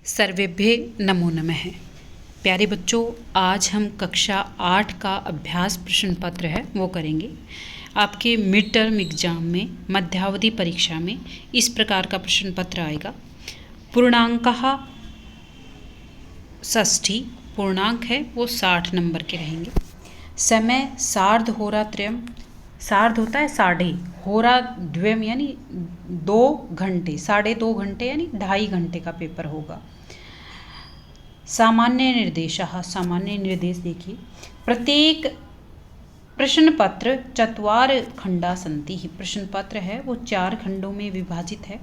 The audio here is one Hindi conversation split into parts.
सर्वेभ्य नमो नमः। प्यारे बच्चों, आज हम कक्षा 8 का अभ्यास प्रश्न पत्र है वो करेंगे। आपके मिड टर्म एग्जाम में, मध्यावधि परीक्षा में इस प्रकार का प्रश्न पत्र आएगा। पूर्णांकः षष्ठी, पूर्णांक है वो 60 नंबर के रहेंगे। समय सार्धहोरात्रयम्, सार्ध होता है साढ़े, होरा द्वयम यानी 2 घंटे, 2.5 घंटे यानी 2.5 घंटे का पेपर होगा। सामान्य निर्देशः, सामान्य निर्देश देखिए, प्रत्येक प्रश्न पत्र 4 खंडा सन्ति। प्रश्न पत्र है वो 4 खंडों में विभाजित है।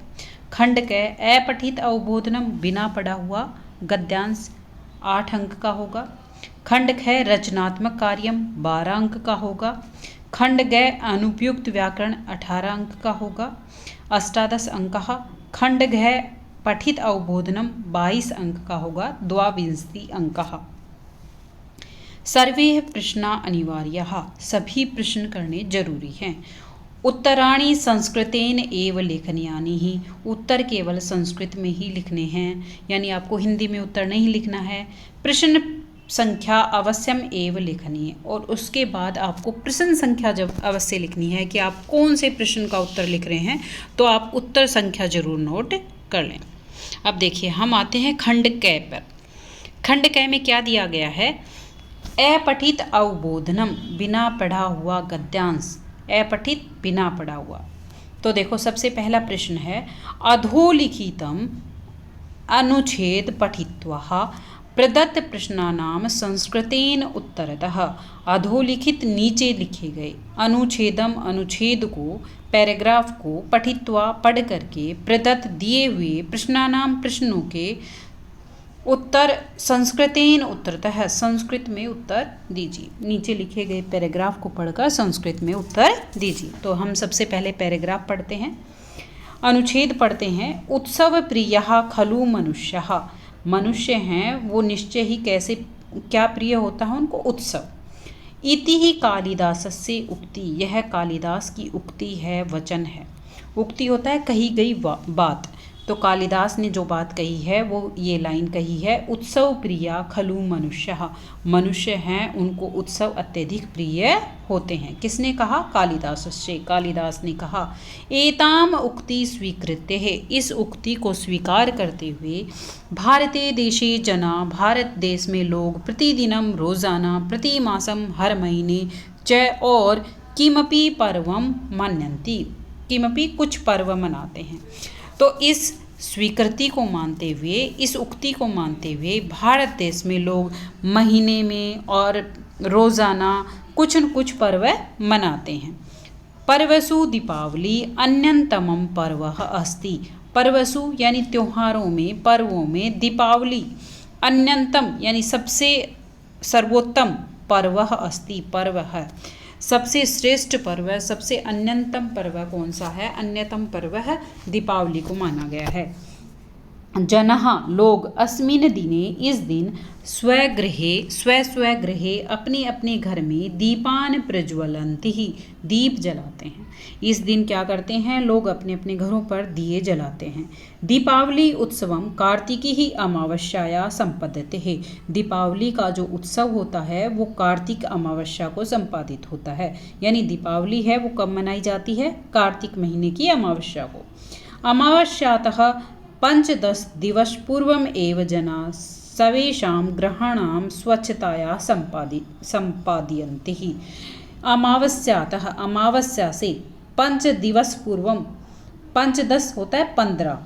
खंड के अपठित अवबोधनम, बिना पढ़ा हुआ गद्यांश 8 अंक का होगा। खंड ख रचनात्मक कार्यम 12 अंक का होगा। खंड ग अनुपयुक्त व्याकरण 18 अंक का होगा, 18 अंकः। खंड घ पठित अवबोधनम 22 अंक का होगा, 22 अंकः। सर्वे प्रश्ना अनिवार्यः, सभी प्रश्न करने जरूरी हैं। उत्तराणि संस्कृतेन एव लेखनीयानि ही, उत्तर केवल संस्कृत में ही लिखने हैं, यानी आपको हिंदी में उत्तर नहीं लिखना है। प्रश्न संख्या अवश्यम एव लिखनी है, और उसके बाद आपको प्रश्न संख्या जब अवश्य लिखनी है कि आप कौन से प्रश्न का उत्तर लिख रहे हैं, तो आप उत्तर संख्या जरूर नोट कर लें। अब देखिए, हम आते हैं खंड क पर। खंड क में क्या दिया गया है? अपठित अवबोधनम, बिना पढ़ा हुआ गद्यांश। अपठित, बिना पढ़ा हुआ। तो देखो, सबसे पहला प्रश्न है, अधोलिखितम अनुच्छेद पठित्वा प्रदत्त प्रश्नानाम संस्कृतेन उत्तरतः। अधोलिखित, नीचे लिखे गए, अनुच्छेदम, अनुच्छेद को, पैराग्राफ को, पठित्वा, पढ़ करके, प्रदत्त दिए हुए प्रश्नानाम, प्रश्नों के उत्तर संस्कृतेन उत्तरतः, संस्कृत में उत्तर दीजिए। नीचे लिखे गए पैराग्राफ को पढ़कर संस्कृत में उत्तर दीजिए। तो हम सबसे पहले पैराग्राफ पढ़ते हैं, अनुच्छेद पढ़ते हैं। उत्सव प्रियः खलु मनुष्यः, मनुष्य हैं वो निश्चय ही कैसे, क्या प्रिय होता है उनको? उत्सव। इति ही कालिदासस्य उक्ति, यह कालिदास की उक्ति है, वचन है। उक्ति होता है कही गई बात, तो कालिदास ने जो बात कही है वो ये लाइन कही है, उत्सव प्रिया खलु मनुष्यः, मनुष्य हैं उनको उत्सव अत्यधिक प्रिय होते हैं। किसने कहा? कालिदासस्य, कालिदास ने कहा। एताम उक्ति स्वीकृत्य है, इस उक्ति को स्वीकार करते हुए, भारते देशे जना, भारत देश में लोग, प्रतिदिनम, रोजाना, प्रतिमासम, हर महीने, च और किमपि पर्वम मन्यन्ति, किमपि कुछ पर्व मनाते हैं। तो इस स्वीकृति को मानते हुए, इस उक्ति को मानते हुए, भारत देश में लोग महीने में और रोज़ाना कुछ न कुछ पर्व मनाते हैं। पर्वसु दीपावली अन्यतमम पर्व अस्ति, पर्वसु यानी त्योहारों में, पर्वों में, दीपावली अन्यतम यानी सबसे सर्वोत्तम, पर्व अस्ति, पर्व है, सबसे श्रेष्ठ पर्व, सबसे अन्यतम पर्व कौन सा है? अन्यतम पर्व है दीपावली को माना गया है। जनः, लोग, अस्मिन् दिने, इस दिन, स्वगृहे, स्वगृहे, अपने अपने घर में, दीपान प्रज्वलन्ति, दीप जलाते हैं। इस दिन क्या करते हैं? लोग अपने अपने घरों पर दिए जलाते हैं। दीपावली उत्सवम कार्तिकी ही अमावस्याया संपद्यते है, दीपावली का जो उत्सव होता है वो कार्तिक अमावस्या को संपादित होता है। यानी दीपावली है वो कब मनाई जाती है? कार्तिक महीने की अमावस्या को। अमावस्यातः 5-10 दिवस पूर्वम एव जना सर्वेषां ग्रहाणां स्वच्छताया संपादयन्ति ही। अमावस्यातः, अमावस्या से, 5 दिवस पूर्वम, 5-10 होता है 15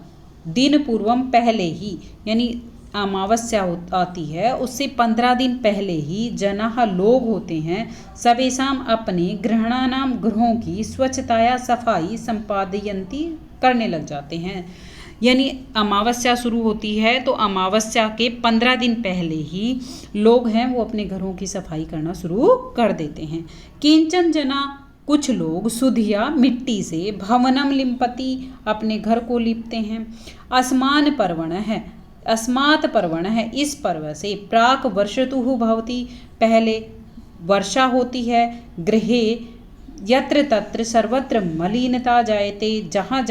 दिन, पूर्वम पहले ही, यानी अमावस्या आती है उससे 15 दिन पहले ही, जनाः लोग होते हैं, सर्वेषां अपने, ग्रहाणानां ग्रहों की, स्वच्छताया सफाई, संपादयन्ति करने लग जाते हैं। यानी अमावस्या शुरू होती है तो अमावस्या के 15 दिन पहले ही लोग हैं वो अपने घरों की सफाई करना शुरू कर देते हैं। किंचन जना, कुछ लोग, सुधिया, मिट्टी से, भवनम लिम्पति, अपने घर को लिपते हैं। अस्मान पर्वण है, अस्मात् पर्वण है, इस पर्व से, प्राक वर्षतुः भवति, पहले वर्षा होती है। गृहे यत्र तत्र सर्वत्र मलिनता जायते, जहाँ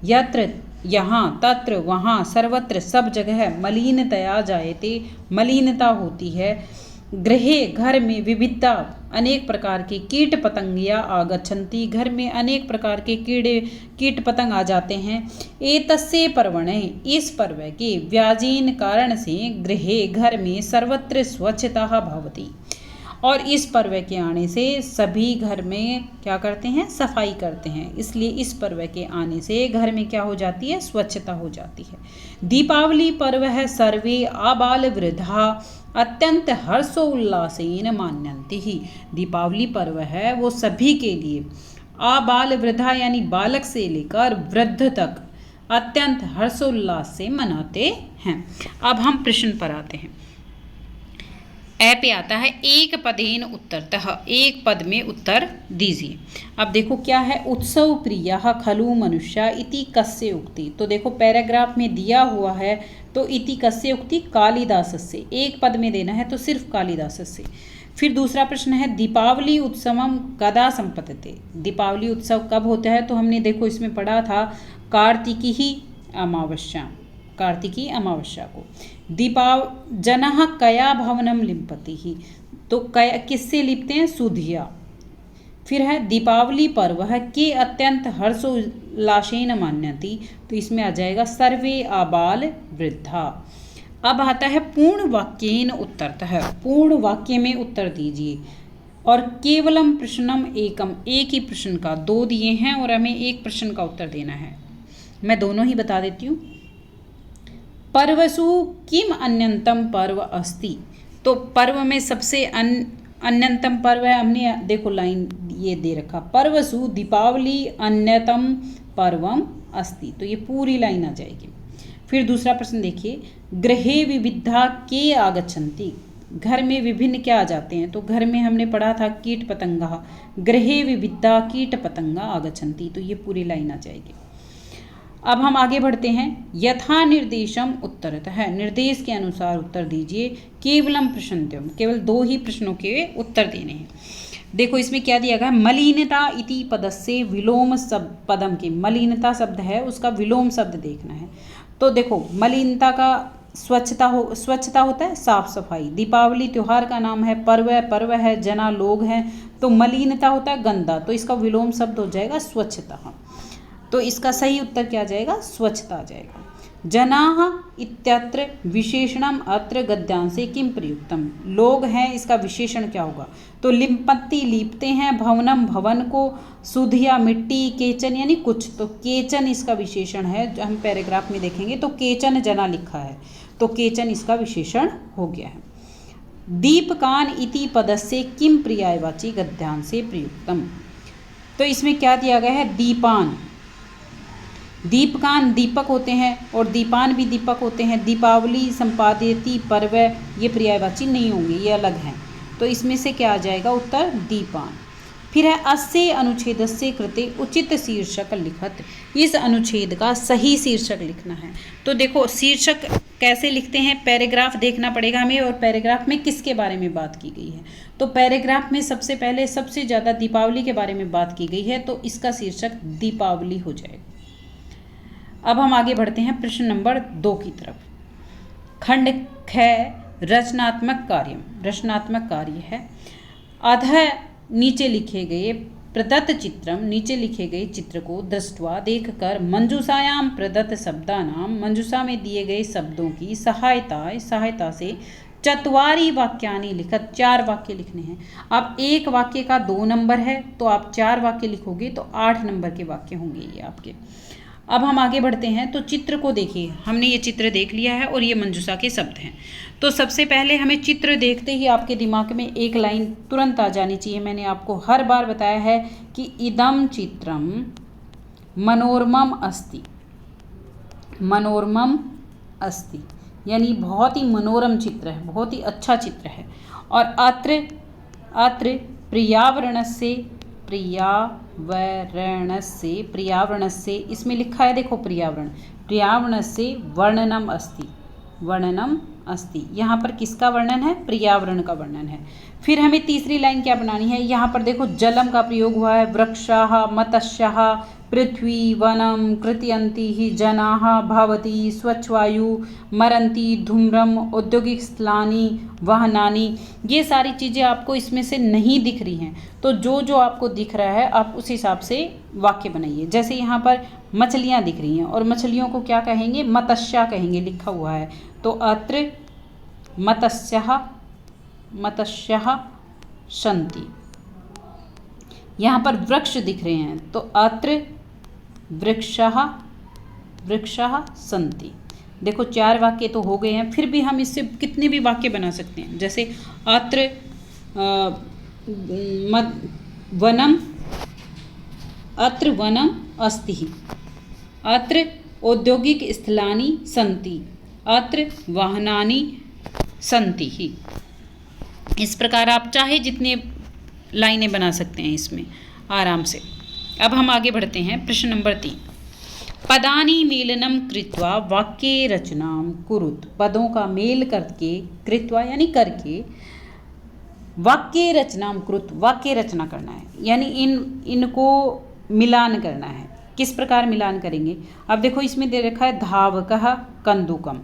यत्र यहाँ, तत्र, वहाँ, सर्वत्र, सब जगह, मलिनतया जायते, मलिनता होती है, गृहे, घर में, विविधता, अनेक प्रकार के, कीट पतंगिया आगच्छन्ति, घर में अनेक प्रकार के कीट पतंग आ जाते हैं, एतस्य पर्वणे, इस पर्व के, व्याजीन कारण से, गृहे, घर में, सर्वत्र स्वच्छता भवति, और इस पर्व के आने से सभी घर में क्या करते हैं, सफाई करते हैं, इसलिए इस पर्व के आने से घर में क्या हो जाती है, स्वच्छता हो जाती है। दीपावली पर्व है सर्वे आबाल वृद्धा अत्यंत हर्षोल्लासेन मान्यन्ति ही, दीपावली पर्व है वो सभी के लिए, आबाल वृद्धा यानी बालक से लेकर वृद्ध तक अत्यंत हर्षोल्लास से मनाते हैं। अब हम प्रश्न पर आते हैं। ए पे आता है एक पदेन उत्तरतः, एक पद में उत्तर दीजिए। अब देखो क्या है, उत्सव प्रियः खलु मनुष्य इति कस्य उक्ति, तो देखो पैराग्राफ में दिया हुआ है तो इति कस्य उक्ति, कालिदास से, एक पद में देना है तो सिर्फ कालिदास से। फिर दूसरा प्रश्न है दीपावली उत्सवम कदा संपद्यते, दीपावली उत्सव कब होता है, तो हमने देखो इसमें पढ़ा था कार्तिकी ही अमावस्या, कार्तिकी अमावस्या को। जनः कया भवनम लिम्पति ही, तो कया किससे लिपते हैं, सुधिया। फिर है दीपावली पर्व है के अत्यंत हर्षोल्लासेन मान्यति, तो इसमें आ जाएगा सर्वे आबाल वृद्धा। अब आता है पूर्ण वाक्येन उत्तरतः, पूर्ण वाक्य में उत्तर दीजिए। और केवलम प्रश्नम एकम, एक ही प्रश्न का दो दिए हैं और हमें एक प्रश्न का उत्तर देना है। मैं दोनों ही बता देती हूँ। पर्वसु किम अन्यतम पर्व अस्ति, तो पर्व में सबसे अन्यतम पर्व है, हमने देखो लाइन ये दे रखा, पर्वसु दीपावली अन्यतम पर्वम अस्ति, तो ये पूरी लाइन आ जाएगी। फिर दूसरा प्रश्न देखिए, गृहे विविधा के आगच्छन्ति, घर में विभिन्न क्या आ जाते हैं, तो घर में हमने पढ़ा था कीट पतंगा, गृहे विविधा कीट पतंगा आगच्छन्ति, तो ये पूरी लाइन आ जाएगी। अब हम आगे बढ़ते हैं। यथा निर्देशम उत्तरतः है, निर्देश के अनुसार उत्तर दीजिए। केवलम प्रश्नद्वयम, केवल दो ही प्रश्नों के उत्तर देने हैं। देखो इसमें क्या दिया गया, मलिनता इति पदस्य विलोम पदम के, मलिनता शब्द है उसका विलोम शब्द देखना है। तो देखो मलिनता का स्वच्छता होता है साफ सफाई, दीपावली त्योहार का नाम है, पर्व है, जना लोग हैं, तो मलिनता होता है गंदा, तो इसका विलोम शब्द हो जाएगा स्वच्छता, तो इसका सही उत्तर क्या आ जाएगा, स्वच्छता आ जाएगा। जनाः इत्यत्र विशेषणम अत्र गद्यांशे किम प्रयुक्तम, लोग हैं इसका विशेषण क्या होगा, तो लिम्पति लीपते हैं, भवनम भवन को, सुधिया मिट्टी, केचन यानी कुछ, तो केचन इसका विशेषण है, जो हम पैराग्राफ में देखेंगे तो केचन जना लिखा है, तो केचन इसका विशेषण हो गया है। दीपकान इति पदस्य किम पर्यायवाची गद्यांशे प्रयुक्तम, तो इसमें क्या दिया गया है, दीपान, दीपकान दीपक होते हैं और दीपान भी दीपक होते हैं, दीपावली संपाद्यति पर्व ये पर्यायवाची नहीं होंगे, ये अलग हैं, तो इसमें से क्या आ जाएगा उत्तर, दीपान। फिर है अस्य अनुच्छेदस्य कृते उचित शीर्षक लिखत, इस अनुच्छेद का सही शीर्षक लिखना है। तो देखो शीर्षक कैसे लिखते हैं, पैराग्राफ देखना पड़ेगा हमें, और पैराग्राफ में किसके बारे में बात की गई है, तो पैराग्राफ में सबसे पहले सबसे ज़्यादा दीपावली के बारे में बात की गई है, तो इसका शीर्षक दीपावली हो जाएगा। अब हम आगे बढ़ते हैं प्रश्न नंबर 2 की तरफ। खंड ख रचनात्मक कार्य, रचनात्मक कार्य है। अधः नीचे लिखे गए प्रदत्त चित्रम, नीचे लिखे गए चित्र को दृष्टवा देखकर मंजूषायाम प्रदत्त शब्दानाम, मंजूषा में दिए गए शब्दों की सहायता से चत्वारि वाक्यानि लिखत, 4 वाक्य लिखने हैं। अब एक वाक्य का 2 नंबर है, तो आप 4 वाक्य लिखोगे तो 8 नंबर के वाक्य होंगे ये आपके। अब हम आगे बढ़ते हैं, तो चित्र को देखिए, हमने ये चित्र देख लिया है और ये मंजूषा के शब्द हैं। तो सबसे पहले हमें चित्र देखते ही आपके दिमाग में एक लाइन तुरंत आ जानी चाहिए। मैंने आपको हर बार बताया है कि इदम चित्रम मनोरमम अस्ति, मनोरमम अस्ति यानी बहुत ही मनोरम चित्र है, बहुत ही अच्छा चित्र है। और अत्र पर्यावरणस्य इसमें लिखा है, देखो पर्यावरणस्य वर्णनम अस्ति, वर्णनम अस्ति। यहाँ पर किसका वर्णन है? पर्यावरण का वर्णन है। फिर हमें तीसरी लाइन क्या बनानी है? यहाँ पर देखो जलम का प्रयोग हुआ है। वृक्षाः मत्स्याः पृथ्वी वनम कृतयन्ति जनाः भवति स्वच्छ वायु मरन्ति धूम्रम औद्योगिक स्थलानि वाहनानि। ये सारी चीज़ें आपको इसमें से नहीं दिख रही हैं, तो जो जो आपको दिख रहा है आप उस हिसाब से वाक्य बनाइए। जैसे यहाँ पर मछलियाँ दिख रही हैं और मछलियों को क्या कहेंगे? मत्स्या कहेंगे, लिखा हुआ है। तो अत्र मत्स्याः सन्ति। यहाँ पर वृक्ष दिख रहे हैं तो अत्र वृक्षाः सन्ति। देखो 4 वाक्य तो हो गए हैं, फिर भी हम इससे कितने भी वाक्य बना सकते हैं। जैसे अत्र वनम अस्ति, अत्र औद्योगिक स्थलानि सन्ति, अत्र वाहनानि सन्ति ही। इस प्रकार आप चाहे जितने लाइनें बना सकते हैं इसमें आराम से। अब हम आगे बढ़ते हैं। प्रश्न नंबर 3, पदानि मेलनम कृत्वा वाक्ये रचनाम कुरुत। पदों का मेल करके, कृत्वा यानी करके, वाक्य रचनाम कुरुत, वाक्य रचना करना है, यानी इनको मिलान करना है। किस प्रकार मिलान करेंगे? अब देखो इसमें दे रखा है धावकः कन्दुकम,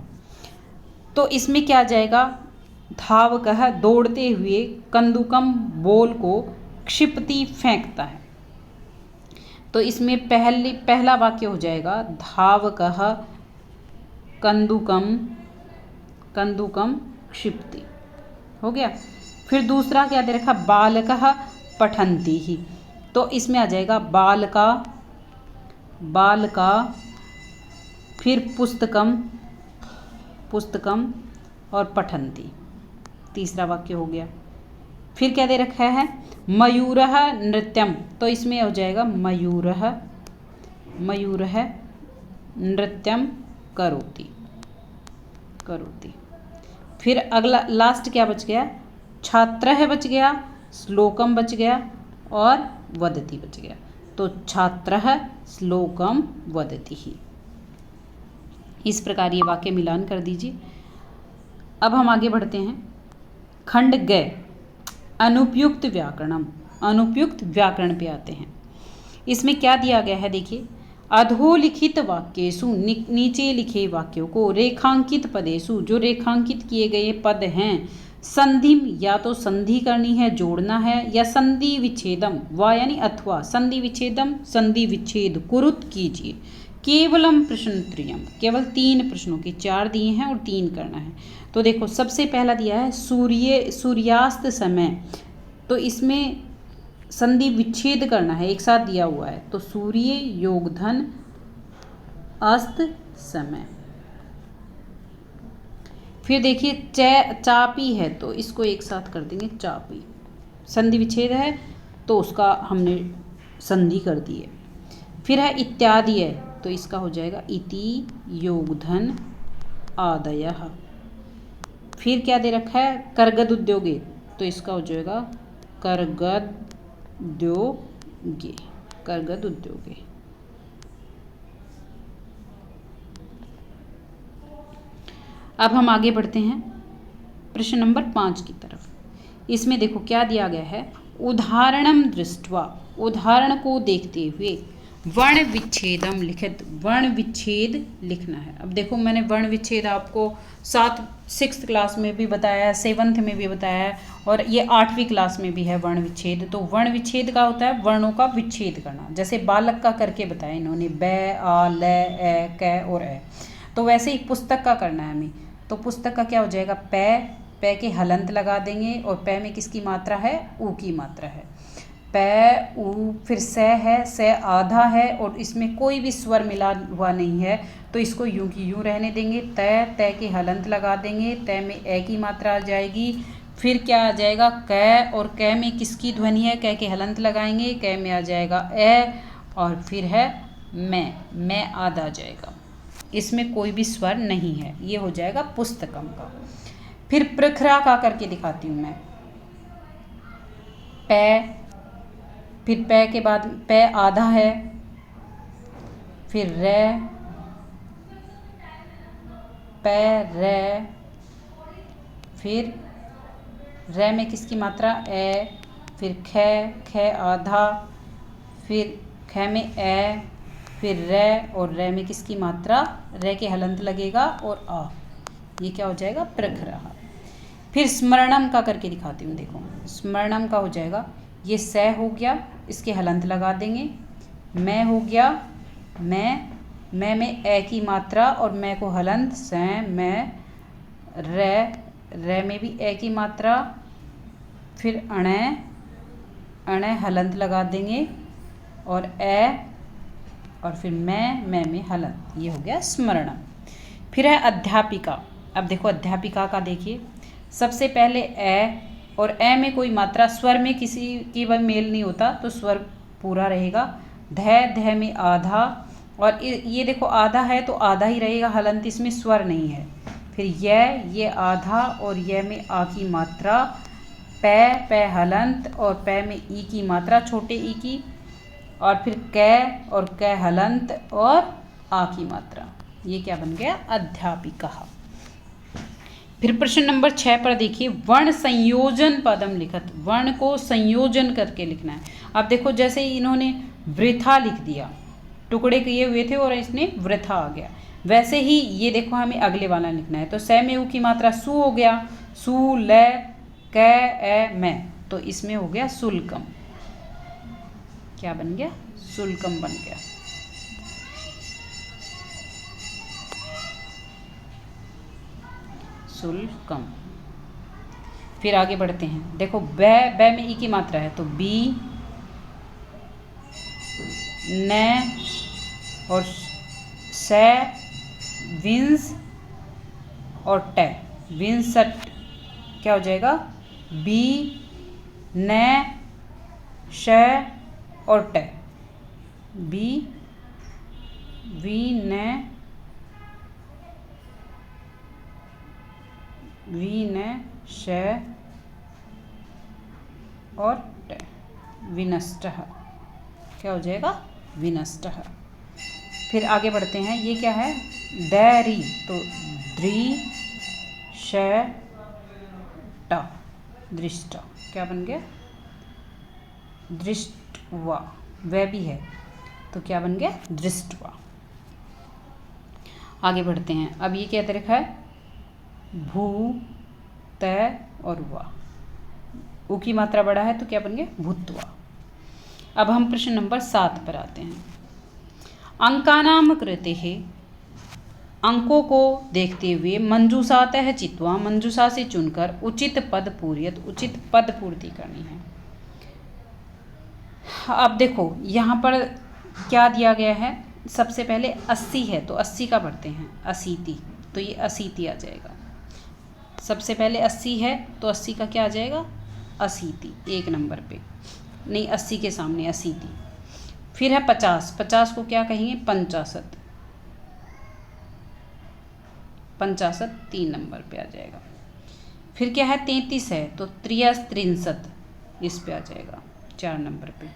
तो इसमें क्या जाएगा? धावकः दौड़ते हुए, कन्दुकम बॉल को, क्षिपति फेंकता है। तो इसमें पहला वाक्य हो जाएगा धावकः कन्दुकम क्षिपति, हो गया। फिर दूसरा क्या दे रखा? बालकः पठन्ति ही, तो इसमें आ जाएगा बालका, फिर पुस्तकम और पठन्ति, तीसरा वाक्य हो गया। फिर क्या दे रखा है? मयूरः नृत्यम, तो इसमें हो जाएगा मयूरः नृत्यम करोति। फिर अगला लास्ट क्या बच गया? छात्रः बच गया, श्लोकम बच गया और वदति बच गया। तो छात्रः श्लोकम वदति ही। इस प्रकार ये वाक्य मिलान कर दीजिए। अब हम आगे बढ़ते हैं। खंड ग, अनुपयुक्त व्याकरणम, अनुपयुक्त व्याकरण पे आते हैं। इसमें क्या दिया गया है? देखिए, अधोलिखित वाक्येषु, नीचे लिखे वाक्यों को, रेखांकित पदेषु, जो रेखांकित किए गए पद हैं, संधिम, या तो संधि करनी है, जोड़ना है, या संधि विच्छेदम, वा यानी अथवा, संधि विच्छेदम, संधि विच्छेद कुरुत कीजिए। केवलम प्रश्नत्रयम, केवल 3 प्रश्नों के 4 दिए हैं और 3 करना है। तो देखो सबसे पहला दिया है सूर्यास्त समय, तो इसमें संधि विच्छेद करना है, एक साथ दिया हुआ है। तो सूर्य योगधन अस्त समय। फिर देखिए चापी है, तो इसको एक साथ कर देंगे चापी। संधि विच्छेद है तो उसका हमने संधि कर दी है। फिर है इत्यादि है, तो इसका हो जाएगा इति योगधन आदयः। फिर क्या दे रखा है? करगद उद्योगे, तो इसका हो जाएगा करगद उद्योगे। अब हम आगे बढ़ते हैं प्रश्न नंबर 5 की तरफ। इसमें देखो क्या दिया गया है? उदाहरणम दृष्ट्वा, उदाहरण को देखते हुए, वर्ण विच्छेदम लिखित, वर्ण विच्छेद लिखना है। अब देखो मैंने वर्ण विच्छेद आपको 6th क्लास में भी बताया है, 7th में भी बताया है, और ये 8वीं क्लास में भी है वर्ण विच्छेद। तो वर्ण विच्छेद का होता है वर्णों का विच्छेद करना। जैसे बालक का करके बताया इन्होंने, बै आ ल ए क और ए। तो वैसे ही पुस्तक का करना है हमें। तो पुस्तक का क्या हो जाएगा? पै के हलंत लगा देंगे, और पै में किसकी मात्रा है? ऊ की मात्रा है। पै ऊ, फिर से है, से आधा है, और इसमें कोई भी स्वर मिला हुआ नहीं है, तो इसको यूं की यूं रहने देंगे। तय के हलंत लगा देंगे, तय में ए की मात्रा आ जाएगी। फिर क्या आ जाएगा? कै, और कै में किसकी ध्वनि है? कै के हलंत लगाएंगे, कै में आ जाएगा ए, और फिर है मैं आधा आ जाएगा। इसमें कोई भी स्वर नहीं है, ये हो जाएगा पुस्तकम का। फिर प्रखरा का करके दिखाती हूँ मैं। पै, फिर पै के बाद पै आधा है, फिर रै, पै रै, फिर रै में किसकी मात्रा ए, फिर ख आधा, फिर ख में ए, फिर रै, और रै में किसकी मात्रा, रै के हलंत लगेगा और आ, ये क्या हो जाएगा, प्रख रहा। फिर स्मरणम का करके दिखाती हूँ, देखो स्मरणम का हो जाएगा, ये स हो गया, इसके हलंत लगा देंगे, मैं हो गया, मैं में ए की मात्रा और मैं को हलंत, स मैं, रै में भी ए की मात्रा, फिर अणे हलंत लगा देंगे और ए, और फिर मैं में हलंत, ये हो गया स्मरणम। फिर है अध्यापिका। अब देखो अध्यापिका का देखिए, सबसे पहले ए, और ए में कोई मात्रा, स्वर में किसी की वह मेल नहीं होता तो स्वर पूरा रहेगा, ध में आधा, और ये देखो आधा है तो आधा ही रहेगा, हलंत इसमें स्वर नहीं है। फिर ये आधा, और ये में आ की मात्रा, पै हलंत, और पै में ई की मात्रा छोटे ई की, और फिर कै, और कै हलंत और आ की मात्रा, ये क्या बन गया, अध्यापिका। फिर प्रश्न नंबर 6 पर देखिए, वर्ण संयोजन पदम लिखत, वर्ण को संयोजन करके लिखना है। अब देखो जैसे इन्होंने वृथा लिख दिया, टुकड़े किए हुए थे और इसने वृथा आ गया, वैसे ही ये देखो हमें अगले वाला लिखना है। तो स में उ की मात्रा सु हो गया, सु ल कै ए मैं, तो इसमें हो गया शुल्कम, क्या बन गया, शुल्कम बन गया। शुल्कम। फिर आगे बढ़ते हैं, देखो बै में ई की मात्रा है तो बी, न और से, विंस और टे, विंसट, क्या हो जाएगा, बी न श और टे, बी वी न श और ट, विनष्टः, क्या हो जाएगा, विनष्टः। फिर आगे बढ़ते हैं, ये क्या है, दैरी, तो द्रि श ट, दृष्टा, क्या बन गया, दृष्टवा, वह भी है तो क्या बन गया, दृष्टवा। आगे बढ़ते हैं, अब ये क्या रखा है, भू त और वा, उ की मात्रा बड़ा है तो क्या बन गया, भूतवा। अब हम प्रश्न नंबर 7 पर आते हैं। अंकानाम कृते है, अंकों को देखते हुए मंजूषातः चित्वा, मंजूषा से चुनकर उचित पद पूर्यत, उचित पद पूर्ति करनी है। अब देखो यहाँ पर क्या दिया गया है, सबसे पहले 80 है तो 80 का पढ़ते हैं, अशीति, तो ये अशीति आ जाएगा। सबसे पहले 80 है तो 80 का क्या आ जाएगा, अशीति, 1 नंबर पे, नहीं 80 के सामने अशीति। फिर है 50, 50 को क्या कहेंगे, पंचाशत, पंचाशत 3 नंबर पे आ जाएगा। फिर क्या है 33 है तो त्रियस्त्रिंशत, इस पे आ जाएगा 4 नंबर पे।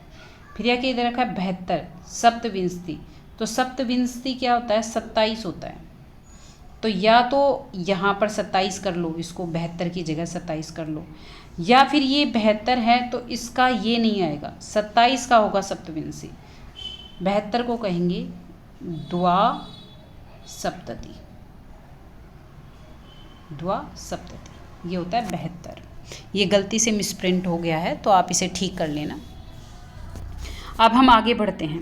फिर यह इधर रखा है 72, सप्तविंशति, तो सप्तविंशति क्या होता है, 27 होता है, तो या तो यहाँ पर 27 कर लो, इसको 72 की जगह 27 कर लो, या फिर ये 72 है तो इसका ये नहीं आएगा, 27 का होगा सप्तविंशी, 72 को कहेंगे द्वा सप्तति, द्वा सप्तति, ये होता है 72। ये गलती से मिसप्रिंट हो गया है तो आप इसे ठीक कर लेना। अब हम आगे बढ़ते हैं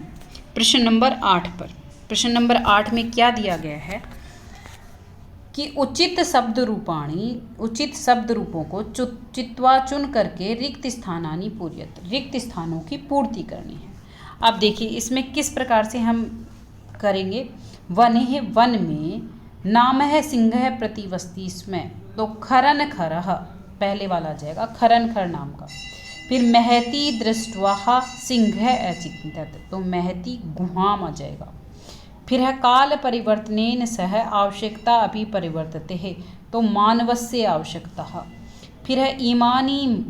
प्रश्न नंबर 8 पर। प्रश्न नंबर 8 में क्या दिया गया है कि उचित शब्द रूपाणी, उचित शब्द रूपों को चित्वा चुन करके रिक्त स्थानानि पूर्यत, रिक्त स्थानों की पूर्ति करनी है। अब देखिए इसमें किस प्रकार से हम करेंगे। वन है, वन में, नाम है सिंह है प्रतिवस्ती, इसमें तो खरन खरह पहले वाला आ जाएगा, खरन खर नाम का। फिर महती दृष्टवा सिंह अचिंतत, तो महती गुहाम आ जाएगा। फिर है काल परिवर्तनेन सह आवश्यकता अभी परिवर्तते है, तो मानवस्य आवश्यकता। फिर है ईमानी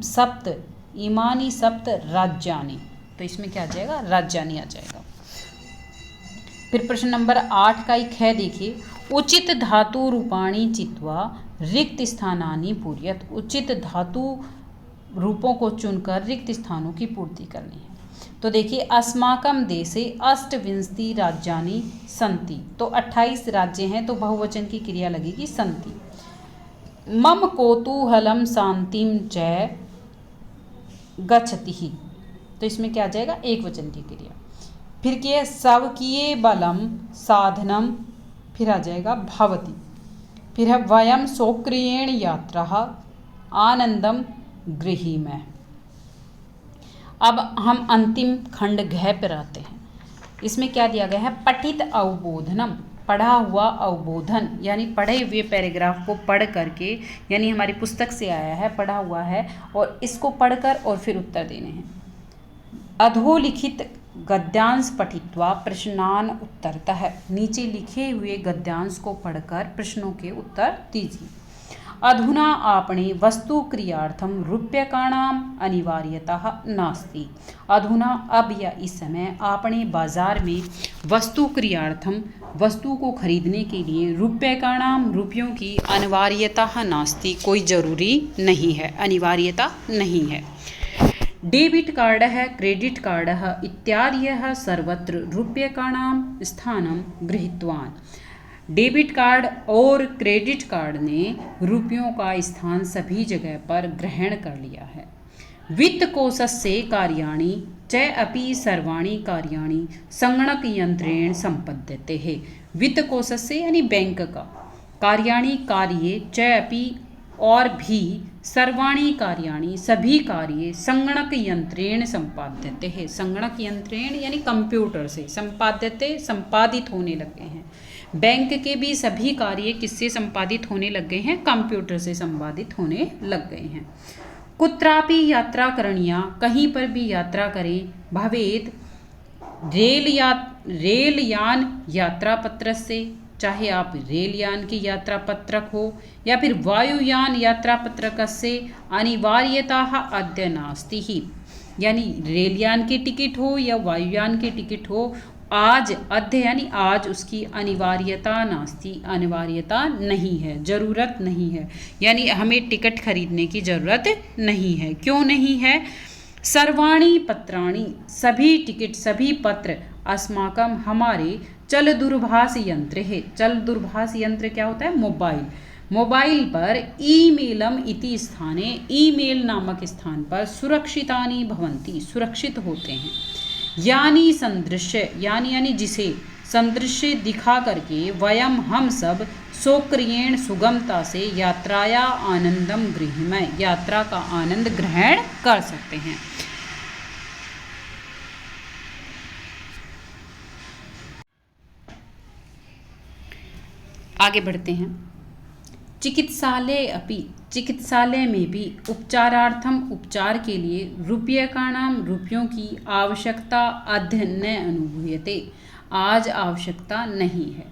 सप्त राज्यानि, तो इसमें क्या आ जाएगा, राज्यानि आ जाएगा। फिर प्रश्न नंबर 8 का एक है, देखिए उचित धातु रूपाणि चित्वा रिक्त स्थानानि पूरयत। उचित धातु रूपों को चुनकर रिक्त स्थानों की पूर्ति करनी है। तो देखिए, अस्माकं देशे अष्टविंशति राज्यानि सन्ति, तो 28 राज्य हैं, तो बहुवचन की क्रिया लगेगी सन्ति। मम कौतूहलं शांतिं च गच्छति, तो इसमें क्या आ जाएगा, एक वचन की क्रिया। फिर क्या है, स्वकीय बलम साधनम, फिर आ जाएगा भवति। फिर है वयम स्वक्रियेण यात्रा आनंदम गृहीमः। अब हम अंतिम खंड घ पर आते हैं। इसमें क्या दिया गया है, पठित अवबोधनम, पढ़ा हुआ अवबोधन, यानी पढ़े हुए पैराग्राफ को पढ़ करके, यानी हमारी पुस्तक से आया है, पढ़ा हुआ है, और इसको पढ़कर और फिर उत्तर देने हैं। अधोलिखित गद्यांश पठित्वा प्रश्नान उत्तरतः, नीचे लिखे हुए गद्यांश को पढ़कर प्रश्नों के उत्तर दीजिए। अधुना आपणे वस्तु क्रियार्थम रूप्यकाणाम अनिवार्यतः नास्ति। अधुना, अब या इस समय, आपणे बाजार में वस्तु क्रियार्थम, वस्तु को खरीदने के लिए, रूप्यकाणाम, रुपयों की, अनिवार्यतः नास्ति, कोई जरूरी नहीं है, अनिवार्यता नहीं है। डेबिट कार्ड है, क्रेडिट कार्ड है इत्यादि सर्वत्र रूप्यकाणाम स्थानं गृहीतवान्। डेबिट कार्ड और क्रेडिट कार्ड ने रुपयों का स्थान सभी जगह पर ग्रहण कर लिया है। वित्त कोशस्य कार्याणि च अपि सर्वाणि कार्याणि संगणक यंत्रेण संपद्यते है। वित्त कोशस्य यानी बैंक का, कार्याणि कार्ये, च अपि और भी, सर्वाणि कार्याणि सभी कार्य, संगणक यंत्रेण संपाद्यते है। संगणक यंत्रेण यानी कंप्यूटर से, संपाद्यते संपादित होने लगे हैं। बैंक के भी सभी कार्य किससे संपादित होने लग गए हैं, कंप्यूटर से संपादित होने लग गए हैं। कुत्रापि यात्रा करणीया, कहीं पर भी यात्रा करें, भवेत रेलयान यात्रा पत्र से, चाहे आप रेलयान की यात्रा पत्रक हो या फिर वायुयान यात्रा पत्रक से, अनिवार्यतः अद्य नास्ति ही, यानी रेलयान की टिकट हो या वायुयान की टिकट हो, आज, अद्य यानी आज, उसकी अनिवार्यता नास्ति, अनिवार्यता नहीं है, ज़रूरत नहीं है, यानी हमें टिकट खरीदने की ज़रूरत नहीं है। क्यों नहीं है, सर्वाणि पत्राणि, सभी टिकट, सभी पत्र, अस्माकम, हमारे, चल दूरभाष यंत्र है। चल दूरभाष यंत्र क्या होता है, मोबाइल। मोबाइल पर ईमेलम इति स्थाने, ईमेल नामक स्थान पर, सुरक्षितानि भवन्ति, सुरक्षित होते हैं। यानी संदृश्य, यानी जिसे, संदृश्य दिखा करके, वयम, हम सब, स्वक्रियेण सुगमता से, यात्राया आनंदम गृहीमः, यात्रा का आनंद ग्रहण कर सकते हैं। आगे बढ़ते हैं। चिकित्सालय अपि, चिकित्सालय में भी, उपचारार्थम, उपचार के लिए, रूप्यकाणाम, रुपयों की, आवश्यकता अद्य न अनुभूयते, आज आवश्यकता नहीं है।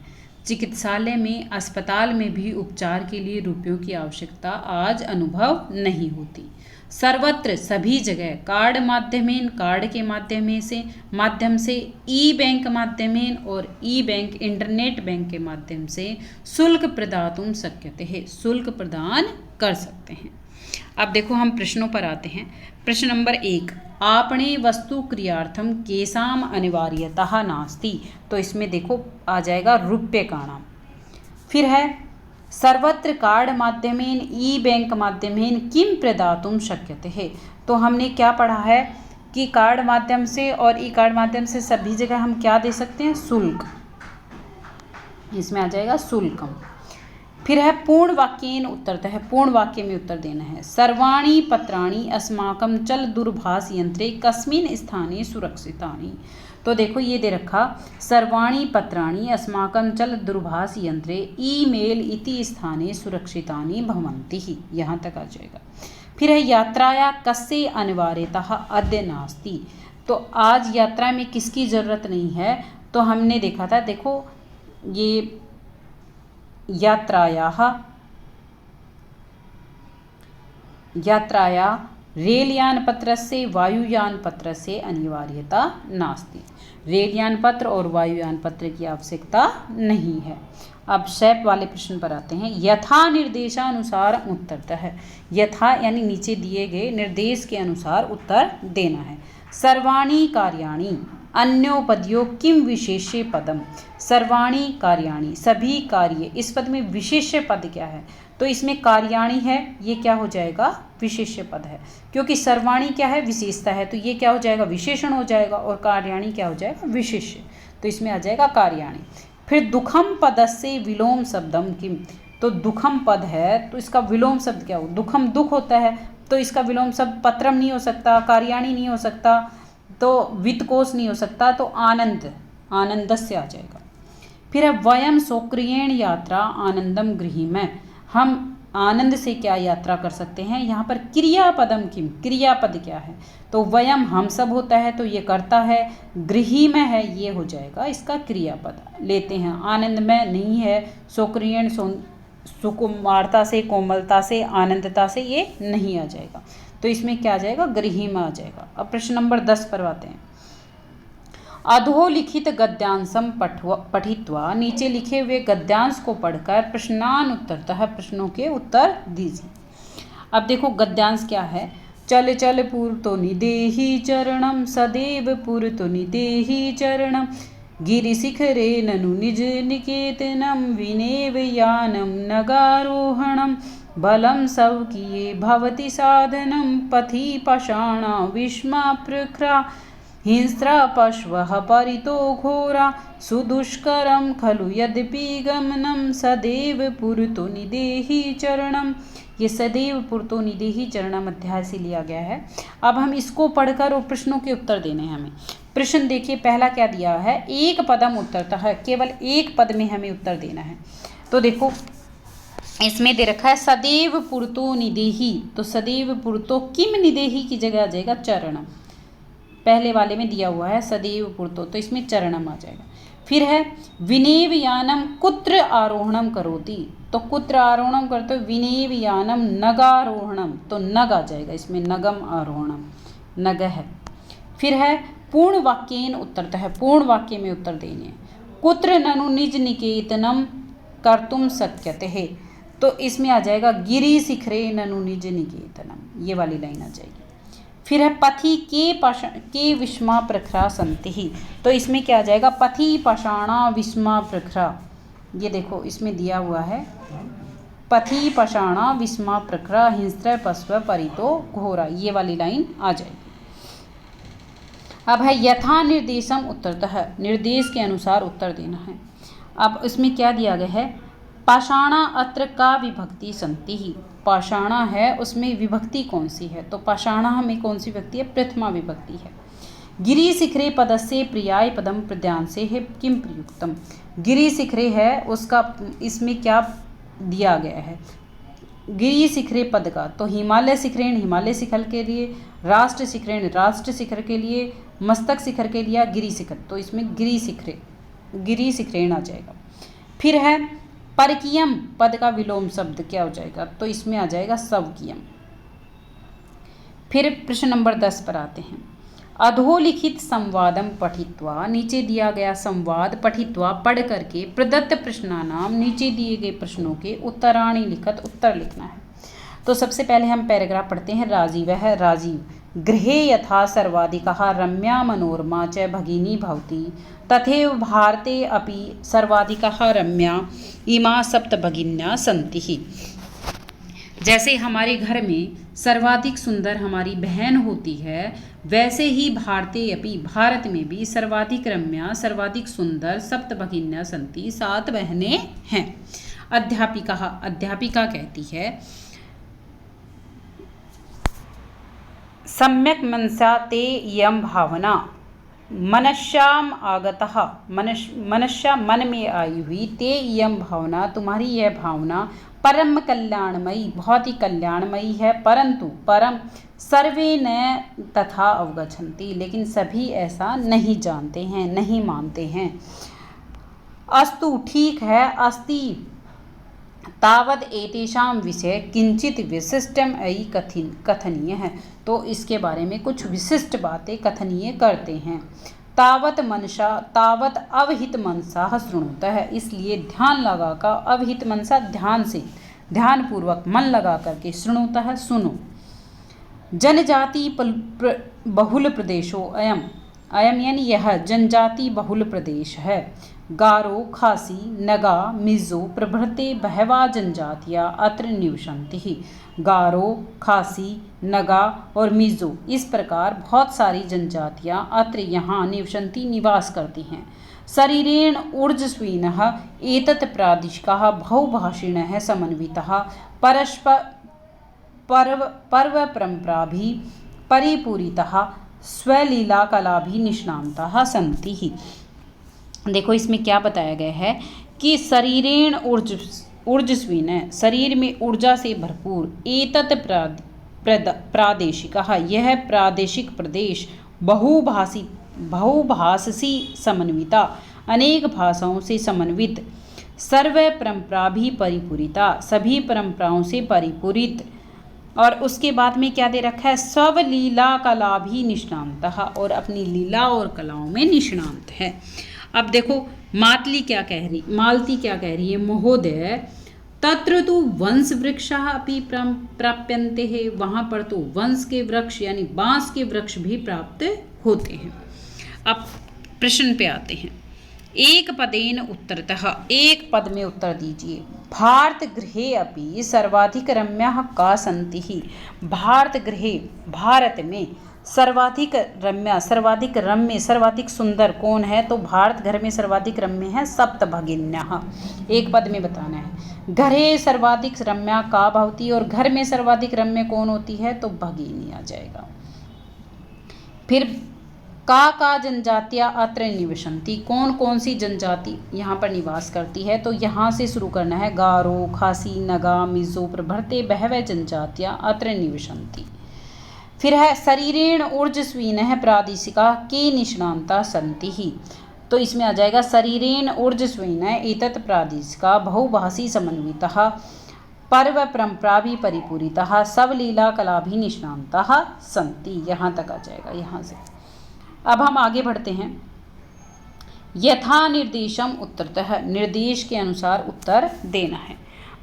चिकित्सालय में, अस्पताल में भी उपचार के लिए रुपयों की आवश्यकता आज अनुभव नहीं होती। सर्वत्र, सभी जगह, कार्ड माध्यमेन, कार्ड के माध्यम से, ई बैंक माध्यमेन, और ई बैंक, इंटरनेट बैंक के माध्यम से, शुल्क प्रदातुं शक्यते है, शुल्क प्रदान कर सकते हैं। अब देखो, हम प्रश्नों पर आते हैं। प्रश्न नंबर 1, आपणे वस्तु क्रियार्थम केषाम् अनिवार्यतः नास्ति, तो इसमें देखो आ जाएगा रूप्यकाणाम। फिर है सर्वत्र कार्ड माध्यमेन, ई बैंक माध्यमेन किम प्रदातुं शक्यते है, तो हमने क्या पढ़ा है कि कार्ड माध्यम से और ई कार्ड माध्यम से सभी जगह हम क्या दे सकते हैं, शुल्क, इसमें आ जाएगा शुल्कम। फिर है पूर्ण वाक्येन उत्तरतः, पूर्ण वाक्य में उत्तर देना है। सर्वाणि पत्राणि अस्माकं चल दूरभाष यंत्रे कस्मिन् स्थाने सुरक्षितानि, तो देखो ये दे रखा, सर्वाणि पत्राणि अस्माकं चल दूरभाष यंत्रे ईमेल इति स्थाने सुरक्षितानि भवन्ति, यहाँ तक आ जाएगा। फिर है यात्राया कस्य अनिवार्यतः अद्य नास्ति, तो आज यात्रा में किसकी ज़रूरत नहीं है, तो हमने देखा था, देखो ये यात्राया रेलयान पत्र से, वायुयान पत्र से अनिवार्यता नास्ति, रेलयान पत्र और वायुयान पत्र की आवश्यकता नहीं है। अब शैप वाले प्रश्न पर आते हैं। यथा निर्देशानुसार उत्तरतः, यथा यानी नीचे दिए गए निर्देश के अनुसार उत्तर देना है। सर्वाणि कार्याणि अन्योपद्यो किम विशेष्य पदम, सर्वाणि कार्याणि सभी कार्य, इस पद में विशेष्य पद क्या है, तो इसमें कार्याणि है, ये क्या हो जाएगा विशेष्य पद है, क्योंकि सर्वाणि क्या है विशेषता है, तो ये क्या हो जाएगा विशेषण हो जाएगा, और कार्याणि क्या हो जाएगा विशेष्य, तो इसमें आ जाएगा कार्याणि। फिर दुखम पदस्य विलोम शब्दम किम, तो दुखम पद है तो इसका विलोम शब्द क्या हो, दुखम दुख होता है, तो इसका विलोम शब्द पत्रम नहीं हो सकता, कार्याणि नहीं हो सकता, तो वित्तकोश नहीं हो सकता, तो आनंद, आनंदस्य आ जाएगा। फिर है वयम स्वक्रियेण यात्रा आनंदम गृहीमः, हम आनंद से क्या यात्रा कर सकते हैं, यहाँ पर क्रियापदम किम, क्रियापद क्या है, तो वयम हम सब होता है, तो ये करता है, गृहीमः है ये हो जाएगा इसका क्रियापद, लेते हैं। आनंदमय नहीं है, स्वक्रियेण सुकुमारता से, कोमलता से, आनंदता से ये नहीं आ जाएगा, तो इसमें क्या आ जाएगा गृहीमः आ जाएगा। अब प्रश्न नंबर 10 पर आते हैं। अधोलिखित गद्यांशम पठित्वा, नीचे लिखे हुए गद्यांश को पढ़कर प्रश्नान उत्तरतः, प्रश्नों के उत्तर दीजिए। अब देखो गद्यांश क्या है। चल चल पूर्तो निदेहि चरणम सदैव पूर्तो निदेहि चरणम, गिरिशिखरे ननु निज निकेतनम विनेव यानम नगारोहणम, बलम सब किए भवति साधनम पथि पाषाणा विस्मा प्रख्रा, हिंस्रा पश्वः परितो घोरा, सुदुष्करं खलु यद्यपि गमनम सदैव पुरतो निदेहि चरणम, ये सदैव पुरतो निदेहि चरणम अध्याय से लिया गया है। अब हम इसको पढ़कर और प्रश्नों के उत्तर देने हैं हमें। प्रश्न देखिए पहला क्या दिया है, एक पदम उत्तरतः, केवल एक पद में हमें उत्तर देना है। तो देखो इसमें दे रखा है सदैव पुरतो निदेहि, तो सदैव पुरतो किम निदेहि की जगह आ जाएगा चरणम, पहले वाले में दिया हुआ है सदैव पुरतो, तो इसमें चरणम आ जाएगा। फिर है विनेव यानम कुत्र आरोहणम करोति, तो कुत्र आरोहणम करते हो, विनेव यानम नगारोहणम, तो नग आ जाएगा इसमें, नगम आरोहणम, नग है। फिर है पूर्ण वाक्येन उत्तरतः, पूर्ण वाक्य में उत्तर देने हैं। कुत्र ननु निज निकेतनम कर्तुम शक्यते है, तो इसमें आ जाएगा गिरि शिखरे ननु निज निकेतनम, ये वाली लाइन आ जाएगी। फिर है पथि के विस्मा प्रखरा संति, तो इसमें क्या आ जाएगा पथि पाषाणा विस्मा प्रखरा, ये देखो इसमें दिया हुआ है पथि पाषाणा विस्मा प्रखरा, हिंस्र पश्व परितो घोरा, ये वाली लाइन आ जाएगी। अब है यथा निर्देशम उत्तरतः, निर्देश के अनुसार उत्तर देना है। अब इसमें क्या दिया गया है, पाषाणा अत्र का विभक्ति संति ही, पाषाणा है उसमें विभक्ति कौन सी है, तो पाषाणा में कौन सी विभक्ति है, प्रथमा विभक्ति है। गिरि शिखरे पदस्य प्रियाय पदम प्रद्यांसे है किम प्रयुक्तम, गिरि शिखरे है उसका इसमें क्या दिया गया है, गिरि शिखरे पद का, तो हिमालय शिखरेण हिमालय शिखर के लिए, राष्ट्र शिखरेण राष्ट्र शिखर के लिए, मस्तक शिखर के लिए गिरि शिखर, तो इसमें गिरि शिखरेण आ जाएगा। फिर है परकीयम पद का विलोम शब्द क्या हो जाएगा, तो इसमें आ जाएगा स्वकीयम। फिर प्रश्न नंबर 10 पर आते हैं। अधोलिखित संवादम पठित्वा, नीचे दिया गया संवाद पठित्वा पढ़ करके, प्रदत्त प्रश्नानाम नीचे दिए गए प्रश्नों के उत्तराणि लिखत, उत्तर लिखना है। तो सबसे पहले हम पैराग्राफ पढ़ते हैं। राजीव है, राजीव गृहे यथा सर्वाधिकः रम्या मनोरमा च भगिनी भवति, तथैव भारते अपि सर्वाधिकः रम्या इमा सप्त भगिन्या सन्ति। जैसे हमारे घर में सर्वाधिक सुंदर हमारी बहन होती है, वैसे ही भारते अपि भारत में भी सर्वाधिक रम्या सर्वाधिक सुंदर सप्त भगिन्या सन्ति, 7 बहनें हैं। अध्यापिका कहती है सम्यक मनसा ते इयं भावना, मनश्याम आगतः, मनश्या मन में आई हुई, ते इयं भावना तुम्हारी यह भावना, परम कल्याणमयी बहुत ही कल्याणमयी है, परम सर्वे न तथा अवगच्छन्ति, लेकिन सभी ऐसा नहीं जानते हैं, नहीं मानते हैं। अस्तु ठीक है, अस्ति तावद एतेषां विषय किंचित विशिष्टम अयि कथनीय है, तो इसके बारे में कुछ विशिष्ट बातें कथनीय करते हैं। तावत मनसा तावत अवहित मनसा शृणुतः, इसलिए ध्यान लगाकर, अवहित मनसा ध्यान से, ध्यान पूर्वक मन लगा करके, शृणुतः सुनो। जनजाति बहुल प्रदेशो अयम, अयम यानी यह जनजाति बहुल प्रदेश है। गारो, खासी, नगा, मिज़ो प्रभृते बहवा जनजातियाँ अत्र निवसन्ति। गारो, खासी, नगा और मिज़ो इस प्रकार बहुत सारी जनजातियाँ अत्र यहाँ निवसन्ति निवास करती हैं। शरीरेण ऊर्जस्विनः एतत् प्रादेशिकः बहुभाषिणः समन्वितः पर्वपरम्पराभिः परिपूरितः स्वलीलाकलाभिः निष्णाताः सन्ति। देखो इसमें क्या बताया गया है कि शरीरेण ऊर्जस्विन, शरीर में ऊर्जा से भरपूर, एतत् प्रादेशिकः यह प्रादेशिक प्रदेश, बहुभाषसी समन्विता अनेक भाषाओं से समन्वित, सर्व परंपरा भी परिपूरिता सभी परंपराओं से परिपूरित, और उसके बाद में क्या दे रखा है, स्व लीला कला भी निष्णांतः, और अपनी लीला और कलाओं में निष्णांत है। अब देखो मालती क्या कह रही है, महोदय तत्र तो वंश वृक्षाः अपि प्राप्यन्ते हैं, वहाँ पर तो वंश के वृक्ष यानी बांस के वृक्ष भी प्राप्त होते हैं। अब प्रश्न पे आते हैं। एक पदेन उत्तरतः, एक पद में उत्तर दीजिए। भारत गृहे अपि सर्वाधिक रम्याः का सन्ति। भारत गृहे, भारत में सर्वाधिक रम्या, सर्वाधिक रम्य, सर्वाधिक सुंदर कौन है, तो भारत घर में सर्वाधिक रम्य है सप्त भगिन्याः। एक पद में बताना है। घरे सर्वाधिक रम्या का भवती, और घर में सर्वाधिक रम्य कौन होती है, तो भगिनी आ जाएगा। फिर का जनजातियाँ अत्र निवसन्ति, कौन कौन सी जनजाति यहाँ पर निवास करती है, तो यहाँ से शुरू करना है। गारो, खासी, नगा, मिज़ो प्रभृते बहवः जनजातियाँ अत्र निवसन्ति। फिर है शरीरेण ऊर्जस्विनः प्रादेशिका के निष्णांता सन्ति ही, तो इसमें आ जाएगा शरीरेण ऊर्जस्विनः एतत् प्रादेशिका बहुभाषी समन्वितः पर्व परंपरा भी परिपूरितः सबलीला कला भी निष्णांतः सन्ति, यहाँ तक आ जाएगा। यहाँ से अब हम आगे बढ़ते हैं। यथा निर्देशम उत्तरतः, निर्देश के अनुसार उत्तर देना है।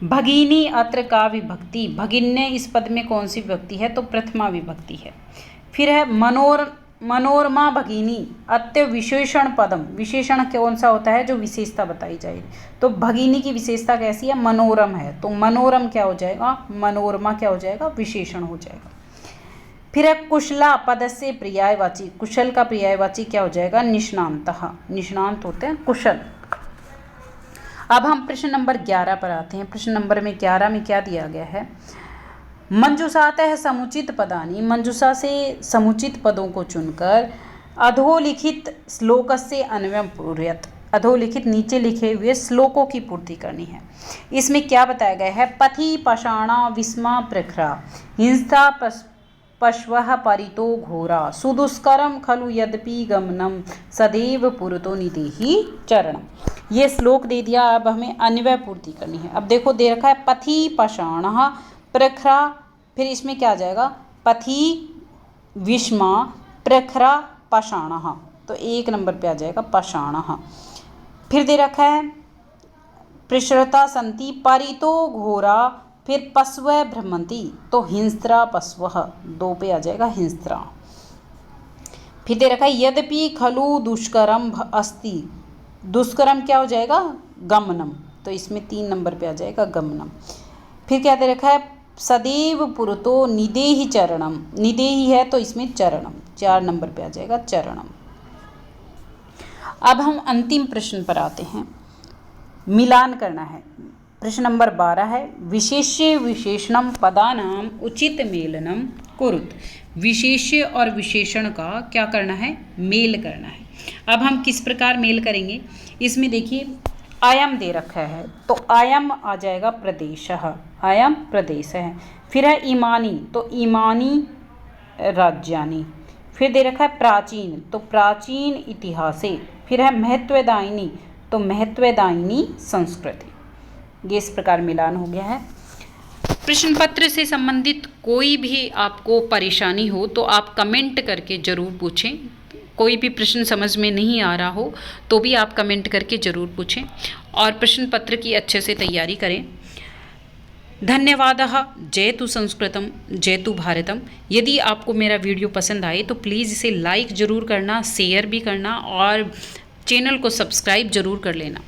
भगिनी अत्र का विभक्ति, भगिन्य इस पद में कौन सी विभक्ति है, तो प्रथमा विभक्ति है। फिर है मनोरमा भगिनी, अत्य विशेषण पदम, विशेषण कौन सा होता है, जो विशेषता बताई जाएगी, तो भगिनी की विशेषता कैसी है, मनोरम है, तो मनोरम क्या हो जाएगा, मनोरमा क्या हो जाएगा, विशेषण हो जाएगा। फिर है कुशला पद से पर्यायवाची, कुशल का पर्यायवाची क्या हो जाएगा, निष्णांतः, निष्णांत होते हैं कुशल। अब हम प्रश्न नंबर 11 पर आते हैं। प्रश्न नंबर 11 में क्या दिया गया है, मंजुषातः समुचित पदानि, मंजुषा से समुचित पदों को चुनकर अधोलिखित श्लोकस्य अन्वयं पूरयत, अधोलिखित नीचे लिखे हुए श्लोकों की पूर्ति करनी है। इसमें क्या बताया गया है, पथि पाषाणा विस्मा प्रखरा हिंसा पश्वः परितो घोरा सुदुष्करम खलु यद्यपि गमनम सदैव पुरतो निदेहि चरणम। ये श्लोक दे दिया, अब हमें अन्वय पूर्ति करनी है। अब देखो दे रखा है पथि पाषाणः प्रखरा, फिर इसमें क्या आ जाएगा, पथि विस्मा प्रखरा पाषाणः, तो 1 नंबर पे आ जाएगा पाषाणः। फिर दे रखा है प्रसृता सन्ति परितो घोरा, फिर पशव भ्रमंती, तो हिंस्रा पशव, 2 पे आ जाएगा हिंस्रा। फिर दे रखा है यद्यपि खलु दुष्करम अस्ति, दुष्करम क्या हो जाएगा, गमनम, तो इसमें 3 नंबर पे आ जाएगा गमनम। फिर क्या दे रखा है सदैव पुरतो निदेहि चरणम, निदेहि है तो इसमें चरणम, 4 नंबर पे आ जाएगा चरणम। अब हम अंतिम प्रश्न पर आते हैं, मिलान करना है। प्रश्न नंबर 12 है, विशेष्य विशेषणम पदानाम उचित मेलनम कुरुत। विशेष्य और विशेषण का क्या करना है, मेल करना है। अब हम किस प्रकार मेल करेंगे, इसमें देखिए अयम दे रखा है, तो अयम आ जाएगा प्रदेशः, अयम प्रदेश है। फिर है इमानी, तो इमानी राज्यानि। फिर दे रखा है प्राचीन, तो प्राचीन इतिहासे। फिर है महत्वदायिनी, तो महत्वदायिनी संस्कृति। ये इस प्रकार मिलान हो गया है। प्रश्न पत्र से संबंधित कोई भी आपको परेशानी हो तो आप कमेंट करके ज़रूर पूछें। कोई भी प्रश्न समझ में नहीं आ रहा हो तो भी आप कमेंट करके ज़रूर पूछें और प्रश्न पत्र की अच्छे से तैयारी करें। धन्यवादः। जयतु संस्कृतम जयतु भारतम। यदि आपको मेरा वीडियो पसंद आए तो प्लीज़ इसे लाइक ज़रूर करना, शेयर भी करना और चैनल को सब्सक्राइब ज़रूर कर लेना।